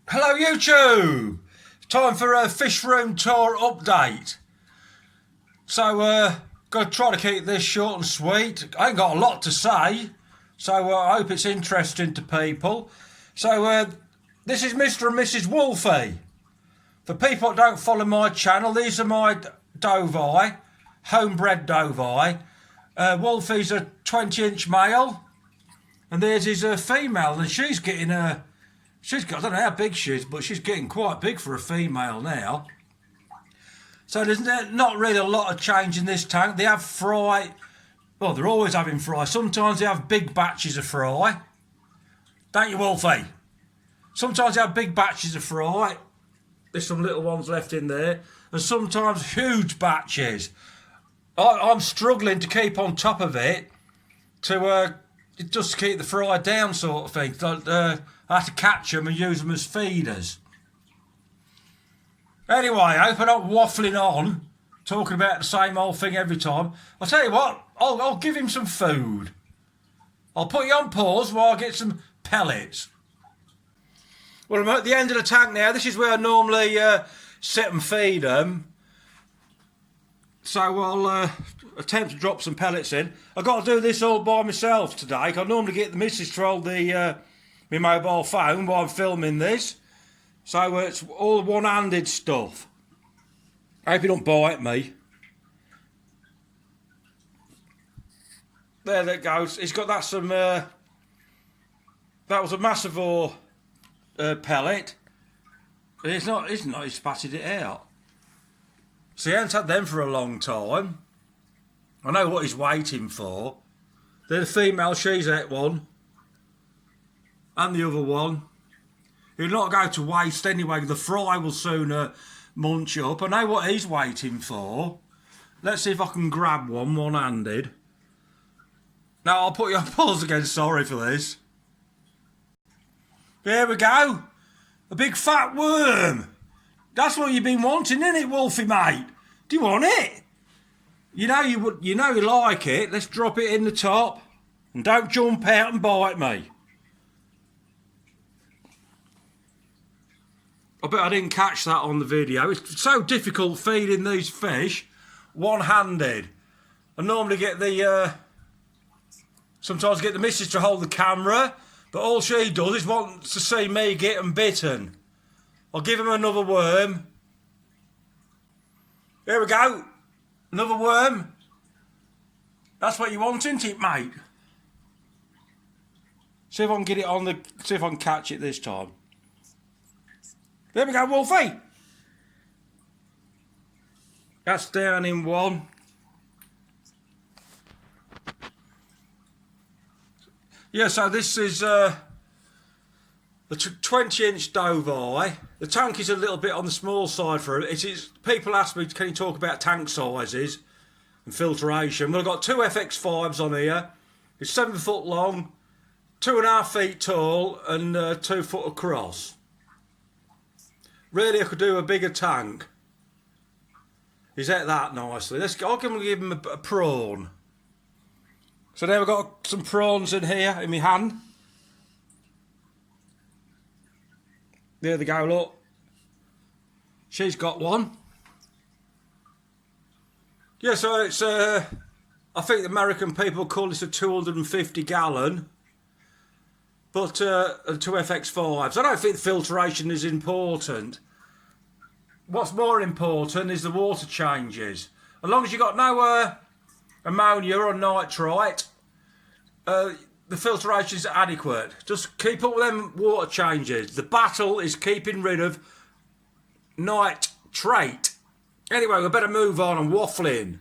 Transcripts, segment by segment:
Hello YouTube! Time for a fish room tour update. So, gonna try to keep this short and sweet. I ain't got a lot to say, so I hope it's interesting to people. So, this is Mr. and Mrs. Wolfie. For people that don't follow my channel, these are my Doughboy, homebred Doughboy. Wolfie's a 20-inch male, and there's his female, and she's getting a. I don't know how big she is, but she's getting quite big for a female now. So there's not really a lot of change in this tank. They have fry. Well, they're always having fry. Sometimes they have big batches of fry. Don't you, Wolfie? Sometimes they have big batches of fry. There's some little ones left in there. And sometimes huge batches. I'm struggling to keep on top of it to just keep the fry down, sort of thing. I have to catch them and use them as feeders. Anyway, I hope I'm not waffling on, talking about the same old thing every time. I'll tell you what, I'll give him some food. I'll put you on pause while I get some pellets. Well, I'm at the end of the tank now. This is where I normally sit and feed them. So I'll attempt to drop some pellets in. I've got to do this all by myself today. I normally get the missus to hold my mobile phone while I'm filming this. So it's all one-handed stuff. I hope you don't bite me. There that goes. He's got that some... that was a massive pellet. He's not, he's spatted it out. So he hasn't had them for a long time. I know what he's waiting for. There's the female, she's at one. And the other one. He'll not go to waste anyway. The fry will sooner munch up. I know what he's waiting for. Let's see if I can grab one-handed. Now I'll put you on pause again. Sorry for this. There we go. A big fat worm. That's what you've been wanting, isn't it, Wolfie, mate? Do you want it? You know you would. You know you like it. Let's drop it in the top, and don't jump out and bite me. I bet I didn't catch that on the video. It's so difficult feeding these fish one-handed. I normally get the sometimes get the missus to hold the camera, but all she does is want to see me get them bitten. I'll give him another worm. Here we go. Another worm. That's what you want, isn't it, mate? See if I can get it on the... See if I can catch it this time. There we go, Wolfie. That's down in one. Yeah, so this is the 20-inch Doughboy. The tank is a little bit on the small side for it. People ask me, can you talk about tank sizes and filtration? Well, I've got two FX5s on here. It's 7 foot long, 2.5 feet tall, and 2 foot across. Really, I could do a bigger tank. He's at that nicely. I'll give him a prawn. So now we've got some prawns in here in my hand. There they go, look. She's got one. Yeah, so it's, I think the American people call this a 250 gallon. But, 2 FX5s. I don't think filtration is important. What's more important is the water changes. As long as you've got no ammonia or nitrite, the filtration is adequate. Just keep up with them water changes. The battle is keeping rid of nitrate. Anyway, we better move on and waffling.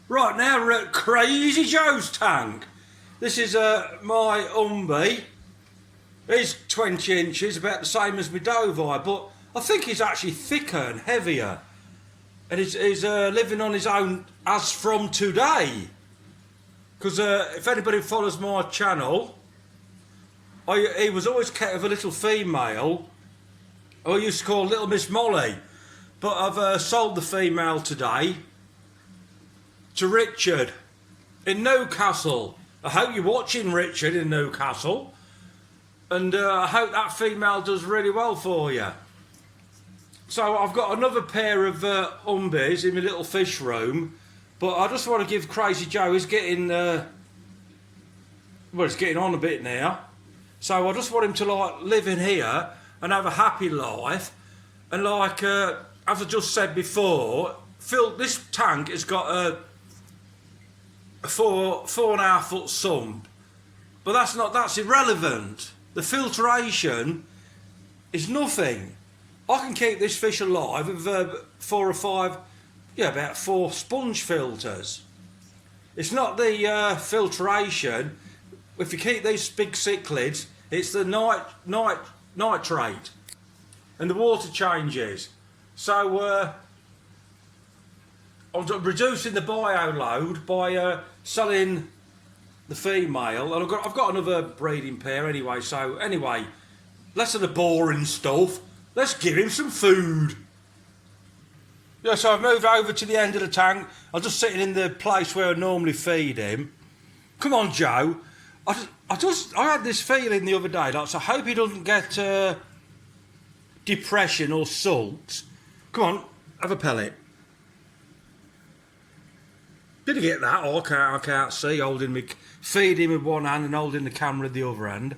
Right, now we're at Crazy Joe's tank. This is my Umby. He's 20 inches, about the same as my Doughboy, but I think he's actually thicker and heavier. And he's living on his own as from today. Because if anybody follows my channel, he was always kept with a little female I used to call Little Miss Molly. But I've sold the female today to Richard in Newcastle. I hope you're watching, Richard, in Newcastle. And I hope that female does really well for you. So I've got another pair of umbies in my little fish room, but I just want to give Crazy Joe, he's getting, well, he's getting on a bit now. So I just want him to like live in here and have a happy life. And like, as I just said before, this tank has got a 4.5 foot sump, but that's irrelevant. The filtration is nothing. I can keep this fish alive with 4 or 5, yeah, about 4 sponge filters. It's not the filtration. If you keep these big cichlids, it's the nitrate and the water changes. So I'm reducing the bio load by selling the female, and I've got another breeding pair anyway. So anyway, less of the boring stuff. Let's give him some food. Yeah, so I've moved over to the end of the tank. I'm just sitting in the place where I normally feed him. Come on, Joe. I had this feeling the other day, like, so I hope he doesn't get depression or sulks. Come on, have a pellet. Did he get that? Oh, I can't see. Feeding with one hand and holding the camera with the other hand.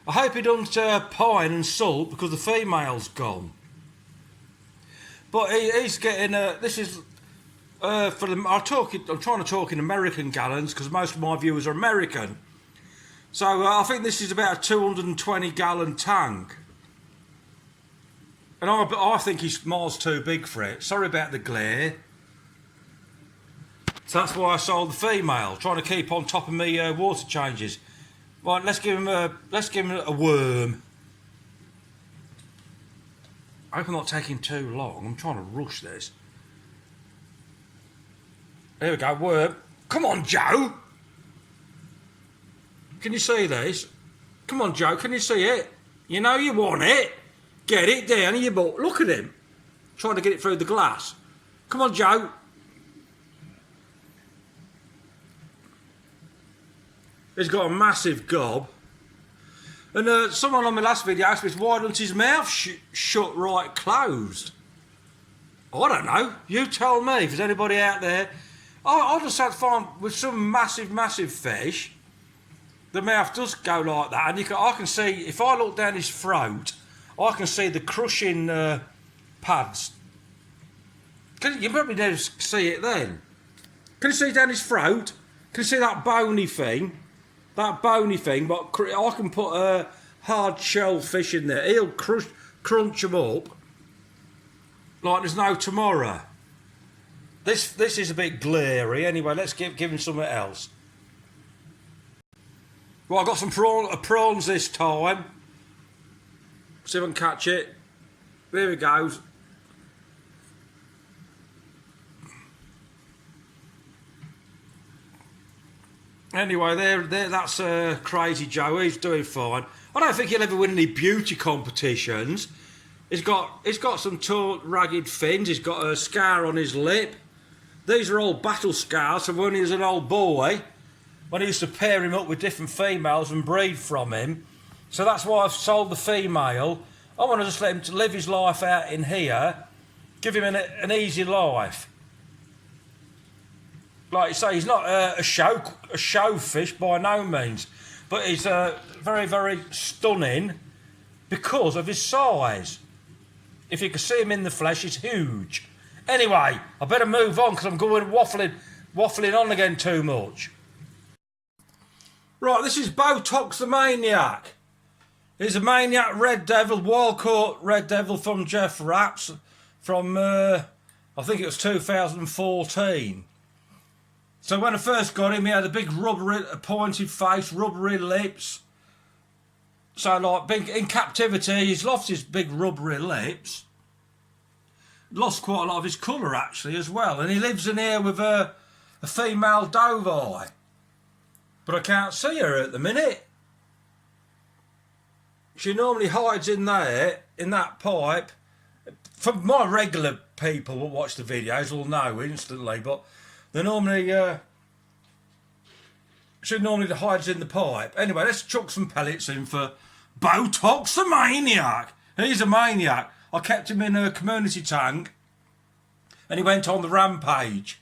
I hope he doesn't pine and sulk because the female's gone. But he's getting. This is for the. I'm trying to talk in American gallons because most of my viewers are American. So I think this is about a 220 gallon tank. And I think he's miles too big for it. Sorry about the glare. So that's why I sold the female, trying to keep on top of me water changes. Right, let's give him a worm. I hope I'm not taking too long. I'm trying to rush this. Here we go, worm. Come on, Joe. Can you see this? Come on, Joe, can you see it? You know you want it. Get it down in your butt. Look at him. Trying to get it through the glass. Come on, Joe. He's got a massive gob. And someone on my last video asked me, why doesn't his mouth shut right closed? I don't know. You tell me if there's anybody out there. I just had fun with some massive fish. The mouth does go like that. And I can see, if I look down his throat, I can see the crushing pads. You probably never see it then. Can you see down his throat? Can you see that bony thing? That bony thing, but I can put a hard shell fish in there. He'll crunch them up like there's no tomorrow. This is a bit glary. Anyway, let's give him something else. Well, I've got some prawns this time. See if I can catch it. There he goes. Anyway, that's Crazy Joe. He's doing fine. I don't think he'll ever win any beauty competitions. He's got some tall, ragged fins. He's got a scar on his lip. These are all battle scars from when he was an old boy, when he used to pair him up with different females and breed from him. So that's why I've sold the female. I want to just let him to live his life out in here, give him an easy life. Like you say, he's not a show fish by no means, but he's very stunning because of his size. If you can see him in the flesh, he's huge. Anyway, I better move on because I'm going waffling on again too much. Right, this is Botox the Maniac. He's a maniac red devil, wild caught red devil from Jeff Rapps from I think it was 2014. So when I first got him, he had a big rubbery, pointed face, rubbery lips. So like big in captivity, he's lost his big rubbery lips. Lost quite a lot of his colour actually as well. And he lives in here with a female Doughboy. But I can't see her at the minute. She normally hides in there, in that pipe. For my regular people who watch the videos will know instantly, but they normally, she normally hides in the pipe. Anyway, let's chuck some pellets in for Botox the maniac. He's a maniac. I kept him in a community tank and he went on the rampage.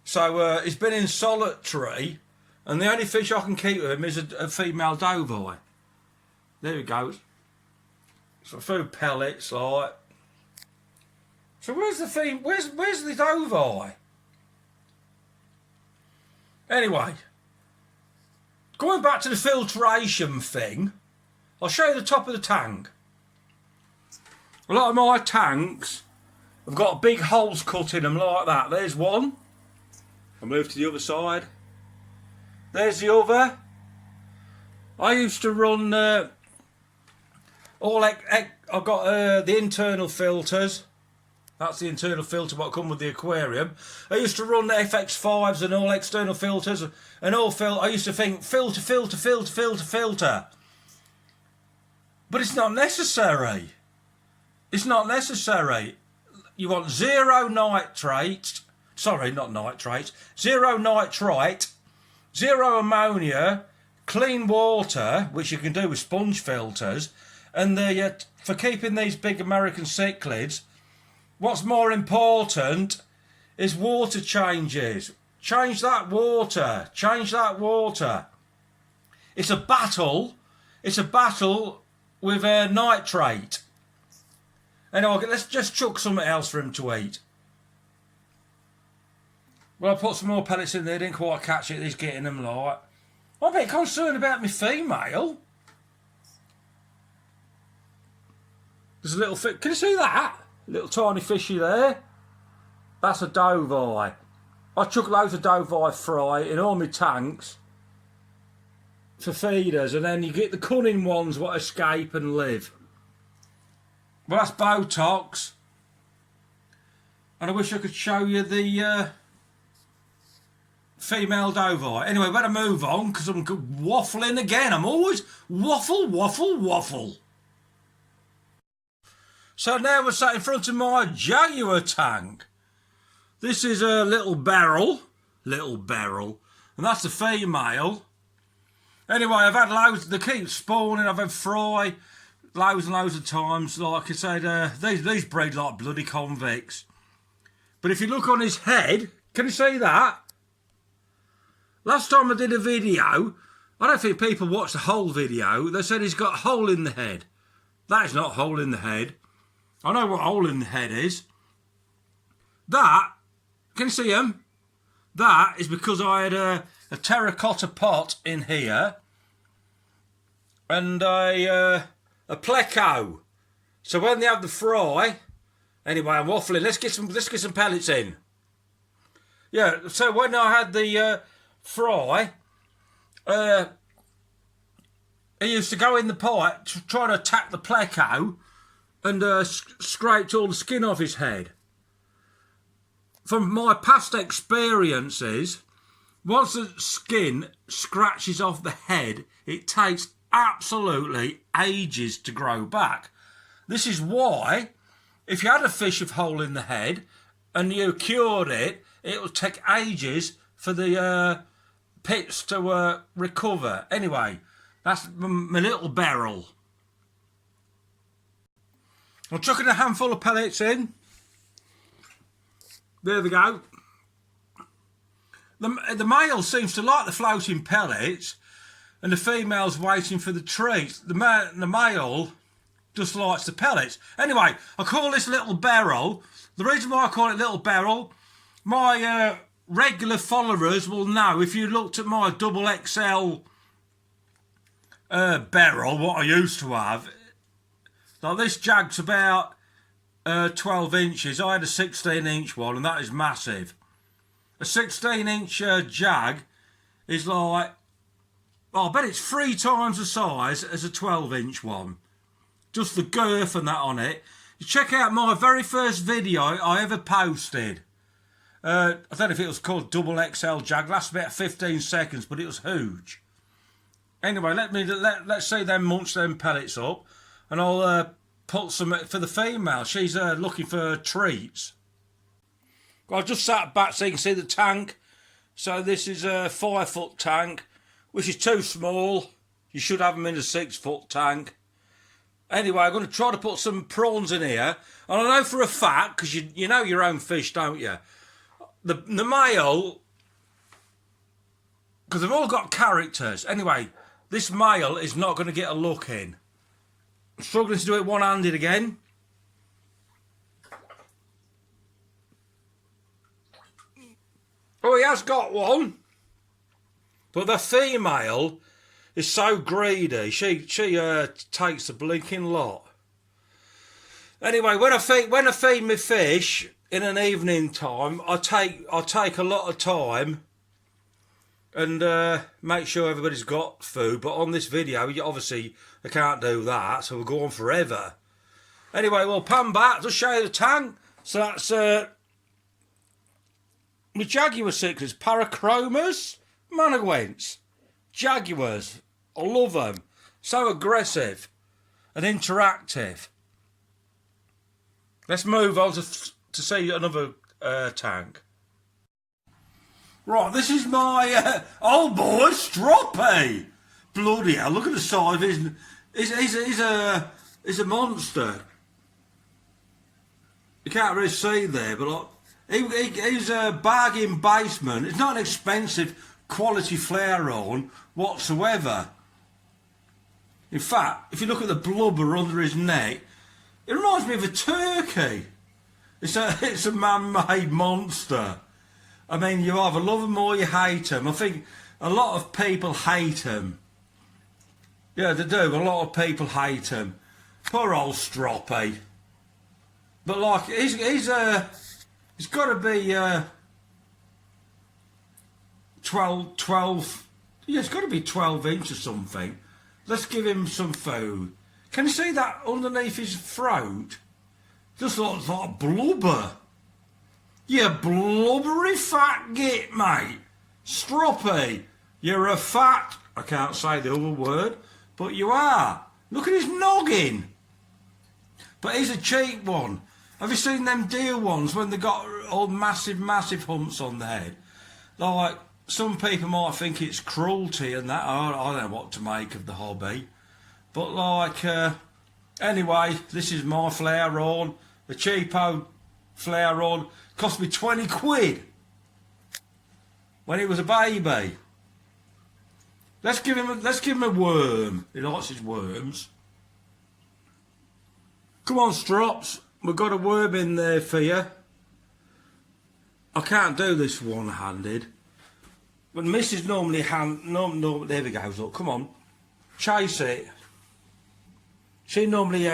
So he's been in solitary, and the only fish I can keep with him is a female Doughboy. There he goes. Some food pellets, like. So where's the Doughboy? Anyway, going back to the filtration thing, I'll show you the top of the tank. A lot of my tanks have got big holes cut in them like that. There's one. I'll move to the other side. There's the other. I used to run I've got the internal filters. That's the internal filter what come with the aquarium. I used to run the FX5s and all external filters and all I used to think filter. But it's not necessary. It's not necessary. You want zero nitrate. Sorry, not nitrates. Zero nitrite, zero ammonia, clean water, which you can do with sponge filters, and for keeping these big American cichlids, what's more important is water changes. Change that water. Change that water. It's a battle. It's a battle with nitrate. Anyway, let's just chuck something else for him to eat. Well, I put some more pellets in there, didn't quite catch it, he's getting them like. I'm a bit concerned about my female. There's a little fish, can you see that? Little tiny fishy there. That's a Doughboy. I chuck loads of Doughboy fry in all my tanks for feeders, and then you get the cunning ones what escape and live. Well, that's Botox. And I wish I could show you the female Doughboy. Anyway, better move on because I'm waffling again. I'm always waffle. So now we're sat in front of my Jaguar tank. This is a little barrel, and that's the female. Anyway, I've had loads, they keep spawning, I've had fry loads and loads of times. Like I said, these breed like bloody convicts. But if you look on his head, can you see that? Last time I did a video, I don't think people watched the whole video, they said he's got a hole in the head. That is not a hole in the head. I know what a hole in the head is. That, can you see him? That is because I had a terracotta pot in here and a pleco. So when they have the fry, anyway, I'm waffling. Let's get some pellets in. Yeah. So when I had the fry, he used to go in the pot trying to attack the pleco and scraped all the skin off his head. From my past experiences, once the skin scratches off the head, it takes absolutely ages to grow back. This is why, if you had a fish with hole in the head and you cured it, it will take ages for the pits to recover. Anyway, that's my little barrel. I'm chucking a handful of pellets in. There we go. The male seems to like the floating pellets and the female's waiting for the treat. The male just likes the pellets. Anyway, I call this little barrel. The reason why I call it little barrel, my regular followers will know if you looked at my double XL barrel, what I used to have. Like this jag's about 12 inches. I had a 16-inch one and that is massive. A 16-inch jag is like, I bet it's 3 times the size as a 12-inch one. Just the girth and that on it. You check out my very first video I ever posted. I don't know if it was called Double XL Jag. Lasted about 15 seconds, but it was huge. Anyway, let's see them munch them pellets up, and I'll put some for the female. She's looking for treats. Well, I've just sat back so you can see the tank. So this is a 5-foot tank, which is too small. You should have them in a 6-foot tank. Anyway, I'm going to try to put some prawns in here. And I know for a fact, because you know your own fish, don't you? The male, because they've all got characters. Anyway, this male is not going to get a look in. I'm struggling to do it one-handed again. Oh, he has got one. But the female is so greedy. She takes the blinking lot. Anyway, when I feed my fish in an evening time, I take a lot of time and make sure everybody's got food. But on this video, obviously I can't do that, so we'll go on forever. Anyway, we'll pan back to show you the tank. So that's my Jaguar cichlids, Parachromas, Manawents, Jaguars. I love them. So aggressive and interactive. Let's move on to see another tank. Right, this is my old boy, Stroppy. Bloody hell, look at the size of his. He's a monster. You can't really see there, but like, he's a bargain basement. It's not an expensive quality flare on whatsoever. In fact, if you look at the blubber under his neck, it reminds me of a turkey. It's a man-made monster. I mean, you either love him or you hate him. I think a lot of people hate him. Yeah, they do. A lot of people hate him. Poor old Stroppy. But like, he's got to be 12. Yeah, it's got to be 12 inch or something. Let's give him some food. Can you see that underneath his throat? Just looks like blubber. You blubbery fat git, mate. Stroppy, you're a fat... I can't say the other word, but you are. Look at his noggin. But he's a cheap one. Have you seen them deer ones when they got all massive humps on their head? Like, some people might think it's cruelty and that. I don't know what to make of the hobby. But like, anyway, this is my flare on. The cheapo flare on. Cost me 20 quid. When he was a baby. Let's give him a worm. He likes his worms. Come on, Strops. We've got a worm in there for you. I can't do this one-handed. But Mrs. normally there we go, look, come on. Chase it. She normally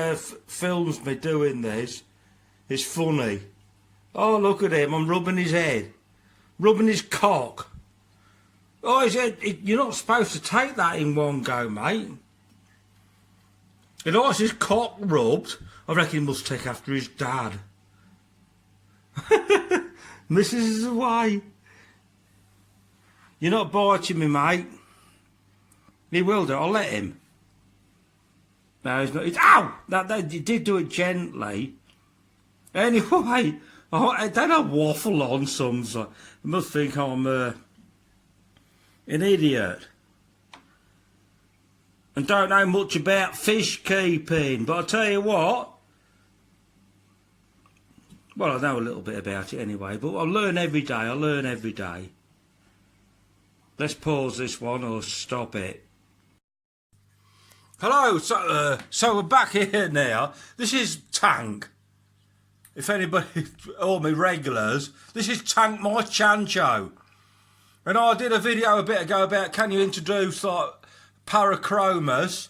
films me doing this. It's funny. Oh, look at him. I'm rubbing his head. Rubbing his cock. Oh, you're not supposed to take that in one go, mate. He likes his cock rubbed. I reckon he must take after his dad. Mrs. is away. You're not biting me, mate. He will do. I'll let him. No, he's not. Ow! He did do it gently. Anyway, then I waffle on some. So I must think I'm an idiot. And don't know much about fish keeping. But I'll tell you what. Well, I know a little bit about it anyway. But I learn every day. Let's pause this one or stop it. Hello, so we're back here now. This is Tank. If anybody, all my regulars, this is Tank, my chancho. And I did a video a bit ago about can you introduce like Parachromas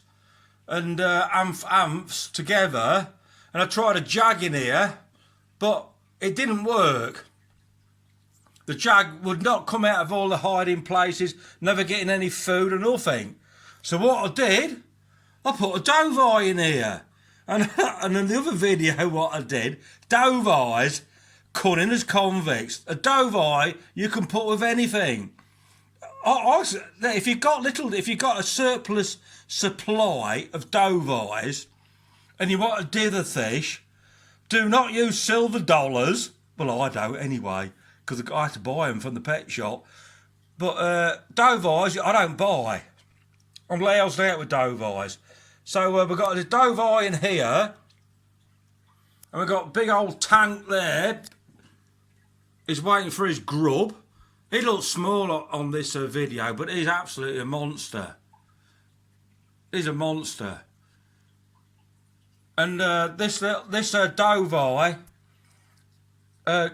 and amphs together. And I tried a jag in here, but it didn't work. The jag would not come out of all the hiding places, never getting any food or nothing. So what I did, I put a Doughboy in here. And in the other video what I did, Doughboys cunning as convicts. A Doughboy you can put with anything. If you've got a surplus supply of Doughboys and you want to dither fish, do not use silver dollars. Well, I don't anyway, because I had to buy them from the pet shop. But Doughboys, I don't buy. I'm loused out with Doughboys. So we've got a Doughboy in here. And we've got a big old tank there. He's waiting for his grub. He looks small on this video, but he's absolutely a monster. He's a monster. And this Doughboy, the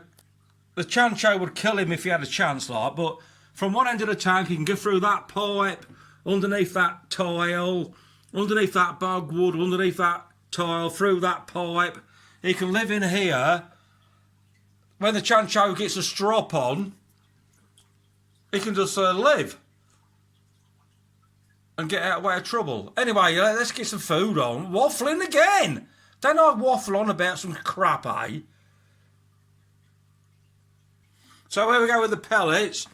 Chancho would kill him if he had a chance, like, but from one end of the tank, he can go through that pipe, underneath that tile, underneath that bogwood, underneath that tile, through that pipe. He can live in here. When the Chancho gets a strop on, he can just live and get out of the way of trouble. Anyway, let's get some food on. Waffling again. Don't I waffle on about some crap, eh? So here we go with the pellets.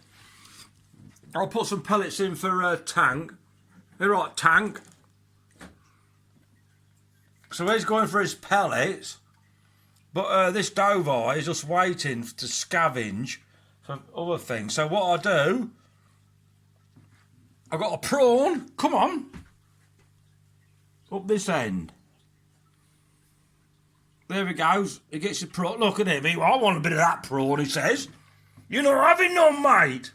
I'll put some pellets in for Tank. All right, Tank. So he's going for his pellets. But this Doughboy is just waiting to scavenge for other things. So what I do, I've got a prawn. Come on. Up this end. There he goes. He gets the prawn. Look at him. I want a bit of that prawn, he says. You're not having none, mate.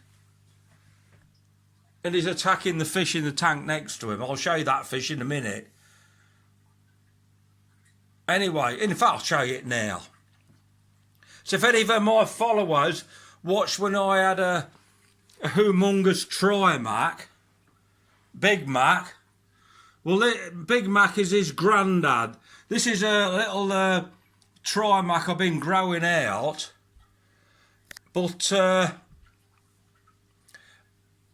And he's attacking the fish in the tank next to him. I'll show you that fish in a minute. Anyway, in fact, I'll show you it now. So if any of my followers watched when I had a humongous Tri-Mac, Big Mac, well, Big Mac is his granddad. This is a little Tri-Mac I've been growing out. But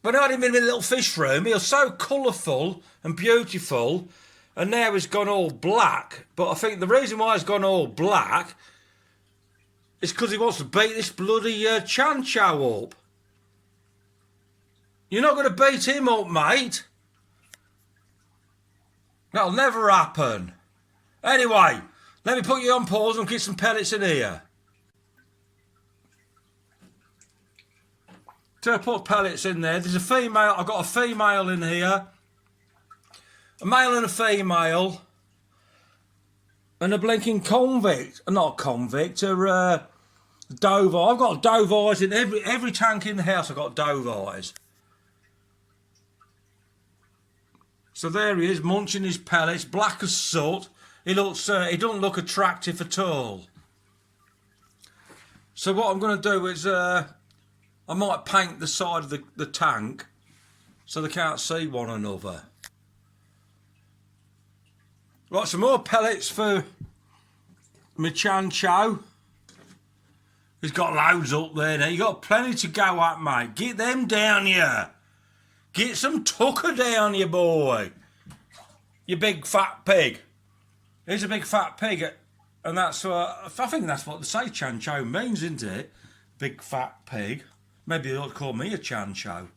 when I had him in my little fish room, he was so colourful and beautiful, and now he's gone all black. But I think the reason why he's gone all black is because he wants to beat this bloody Chancho up. You're not going to beat him up, mate. That'll never happen. Anyway, let me put you on pause and get some pellets in here. So I put pellets in there. There's a female. I've got a female in here. A male and a female. And a blinking convict. Not convict. A Doughboy. I've got Doughboys in every tank in the house. I've got Doughboys. So there he is, munching his pellets, black as soot. He looks. He doesn't look attractive at all. So what I'm going to do is, I might paint the side of the tank so they can't see one another. Right, some more pellets for my Chancho. He's got loads up there now. You got plenty to go at, mate. Get them down here. Get some tucker down you, boy. You big fat pig. He's a big fat pig. And that's, I think that's what they say Chancho means, isn't it? Big fat pig. Maybe they ought to call me a Chancho.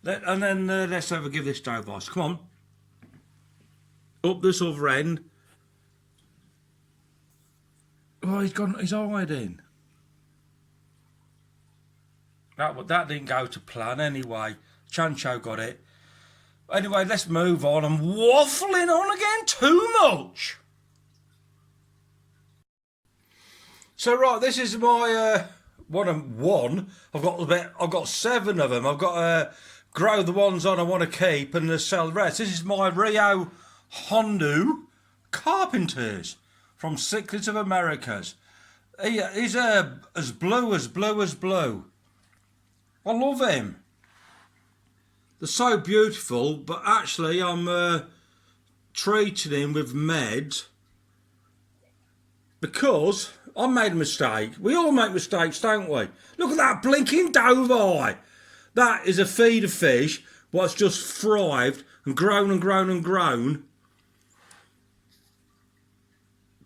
And then let's give this Doughboy. Come on. Up this other end. Oh, he's hiding. That didn't go to plan anyway. Chancho got it. Anyway, let's move on. I'm waffling on again too much. So right, this is my one. I've got 7 of them. I've got to grow the ones on I want to keep and sell the rest. This is my Rio Hondo Carpenters from Cichlid of Americas. He's as blue as blue. I love him. They're so beautiful, but actually I'm treating him with meds because I made a mistake. We all make mistakes, don't we? Look at that blinking Doughboy. That is a feeder fish what's just thrived and grown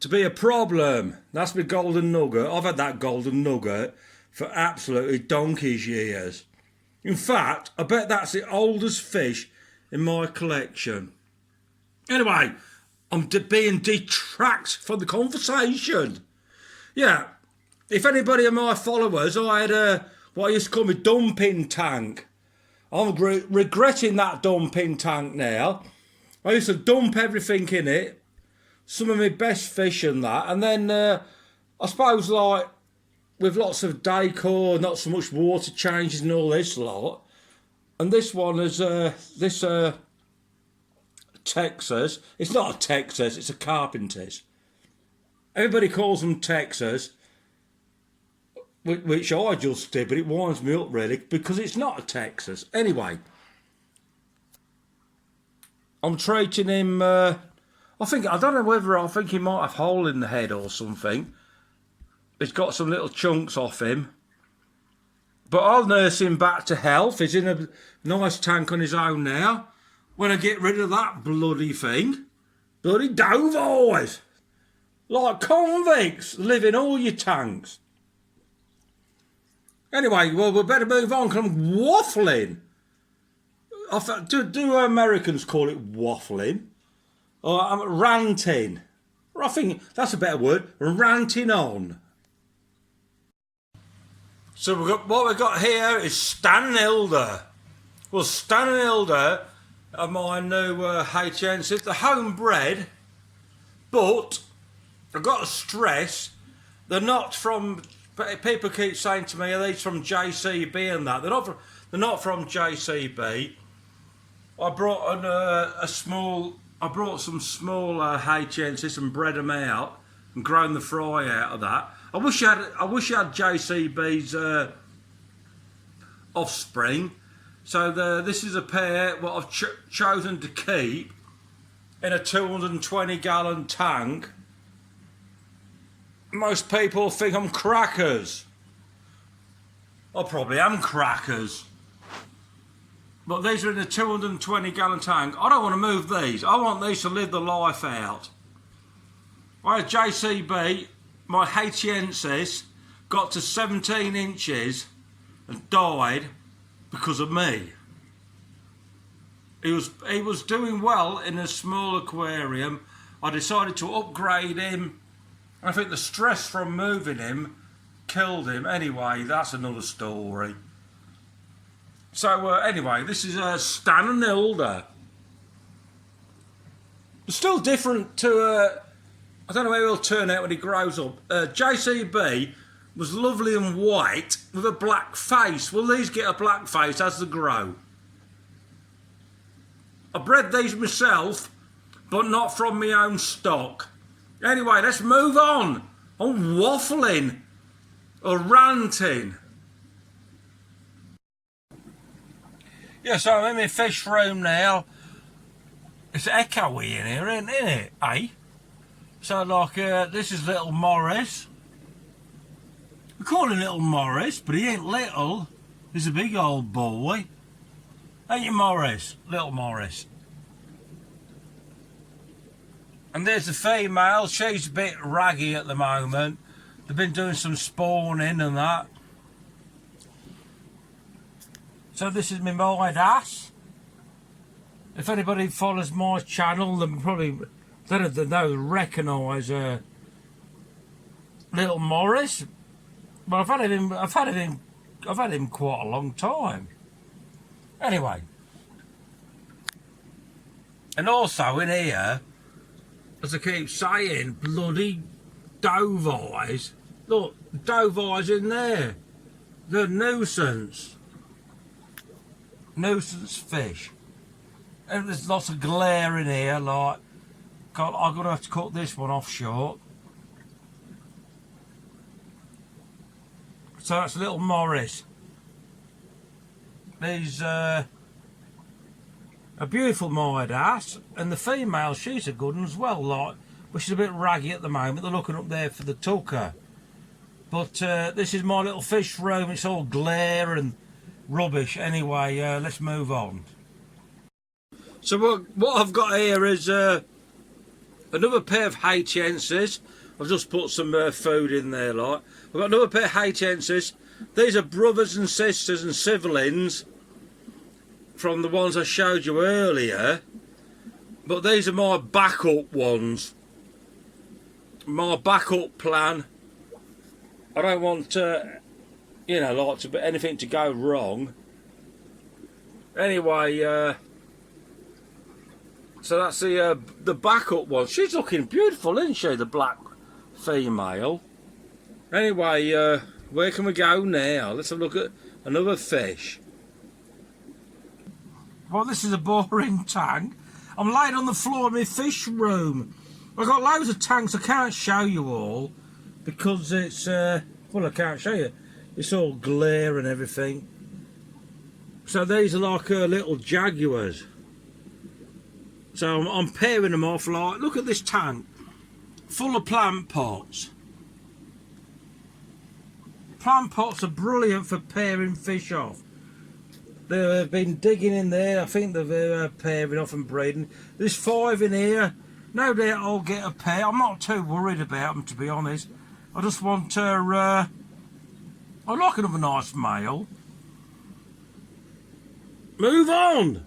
to be a problem. That's my golden nugget. I've had that golden nugget for absolutely donkey's years. In fact, I bet that's the oldest fish in my collection. Anyway, I'm being detract from the conversation. Yeah, if anybody of my followers, I had what I used to call my dumping tank. I'm regretting that dumping tank now. I used to dump everything in it, some of my best fish and that, and then I suppose like with lots of decor, not so much water changes and all this lot. And this one is this Texas. It's not a Texas, it's a Carpenter's. Everybody calls them Texas, which I just did, but it winds me up really because it's not a Texas. Anyway, I'm treating him. I don't know whether I think he might have a hole in the head or something. He's got some little chunks off him. But I'll nurse him back to health. He's in a nice tank on his own now. When I get rid of that bloody thing, bloody Doughboys, like convicts, live in all your tanks. Anyway, well, we better move on because I'm waffling. Do Americans call it waffling? Or I'm ranting. I think that's a better word. Ranting on. So what we've got here is Stan and Hilda. Well, Stan and Hilda are my new HNCs. They're homebred, but I've got to stress, they're not from, people keep saying to me, are these from JCB and that? They're not from JCB. I brought I brought some small HNCs and bred them out and grown the fry out of that. I wish you had JCB's offspring. So this is a pair what I've chosen to keep in a 220-gallon tank. Most people think I'm crackers. I probably am crackers. But these are in a 220-gallon tank. I don't want to move these. I want these to live the life out. Whereas JCB, my Haitiensis, got to 17 inches and died because of me. He was doing well in a small aquarium. I decided to upgrade him. I think the stress from moving him killed him. Anyway, that's another story. So anyway, this is Stan and Hilda. It's still different to, I don't know how he'll turn out when he grows up. JCB was lovely and white with a black face. Will these get a black face as they grow? I bred these myself, but not from my own stock. Anyway, let's move on. I'm waffling or ranting. Yeah, so I'm in my fish room now. It's echoey in here, isn't it? Eh? So like, this is little Morris. We call him little Morris, but he ain't little. He's a big old boy. Ain't you, Morris? Little Morris. And there's the female. She's a bit raggy at the moment. They've been doing some spawning and that. So this is my Moid ass. If anybody follows my channel, then probably they recognise little Morris. But I've had him quite a long time. Anyway, and also in here, as I keep saying, bloody Doughboys. Look, Doughboys in there. They're a nuisance. Nuisance fish. And there's lots of glare in here, like, I'm going to have to cut this one off short. So that's little Morris. He's a beautiful Moid ass, and the female, she's a good one as well, like, but she's a bit raggy at the moment. They're looking up there for the tucker. But this is my little fish room. It's all glare and rubbish. Anyway, let's move on. So what I've got here is another pair of Haitiensis. I've just put some food in there, like. I've got another pair of Haitiensis. These are brothers and sisters and siblings from the ones I showed you earlier. But these are my backup ones. My backup plan. I don't want, you know, like anything to go wrong. Anyway, So that's the backup one. She's looking beautiful, isn't she, the black female? Anyway, where can we go now? Let's have a look at another fish. Well, this is a boring tank. I'm laid on the floor in my fish room. I've got loads of tanks. I can't show you all because it's, well, I can't show you. It's all glare and everything. So these are like little jaguars. So I'm pairing them off like, look at this tank, full of plant pots. Plant pots are brilliant for pairing fish off. They've been digging in there, I think they're pairing off and breeding. There's 5 in here, no doubt I'll get a pair. I'm not too worried about them, to be honest. I just want to, I like another nice male. Move on!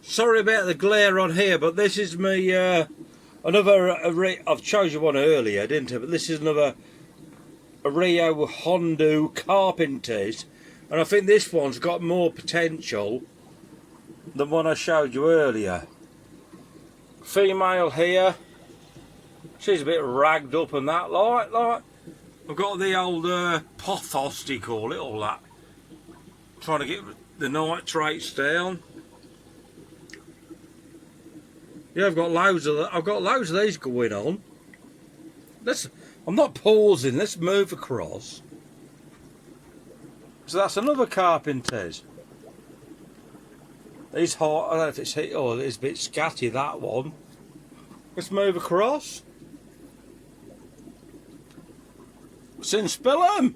Sorry about the glare on here, but this is me, another, I've chosen you one earlier, didn't I? But this is another Rio Hondo Carpenters, and I think this one's got more potential than one I showed you earlier. Female here, she's a bit ragged up and that, like. I've got the old pothos, do you call it, all that. Trying to get the nitrates down. Yeah, I've got loads of these going on. I'm not pausing. Let's move across. So that's another Carpenter's. These hot. I don't know if it's hit or it's a bit scatty, that one. Let's move across. Sin spill 'em.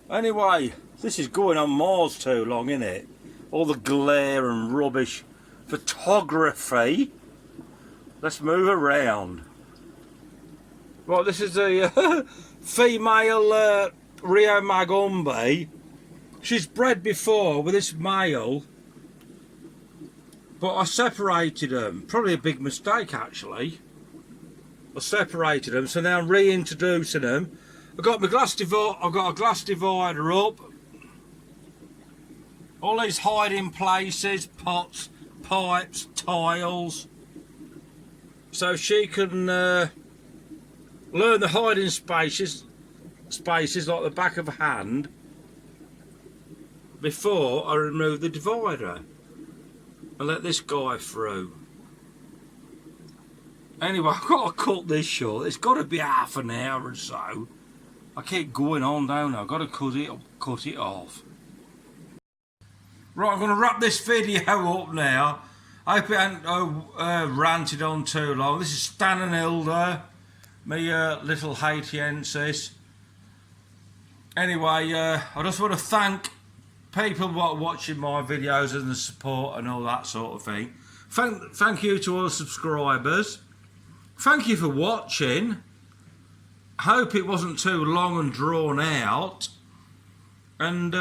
Anyway, this is going on miles too long, isn't it? All the glare and rubbish. Photography. Let's move around. Right, this is a female Rio Magumbe. She's bred before with this male, but I separated them. Probably a big mistake, actually. I separated them, so now I'm reintroducing them. I've got a glass divider up. All these hiding places, pots, pipes, tiles, so she can learn the hiding spaces like the back of a hand before I remove the divider and let this guy through. Anyway, I've got to cut this short. It's got to be half an hour or so. I keep going on, don't I? I've got to cut it off. Right, I'm going to wrap this video up now. I hope it hasn't ranted on too long. This is Stan and Hilda, my little Haitiensis. Anyway, I just want to thank people who are watching my videos and the support and all that sort of thing. Thank you to all the subscribers. Thank you for watching. Hope it wasn't too long and drawn out. And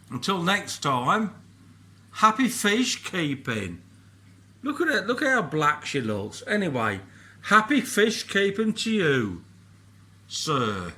until next time, happy fish keeping. Look at it, look how black she looks. Anyway, happy fish keeping to you, sir.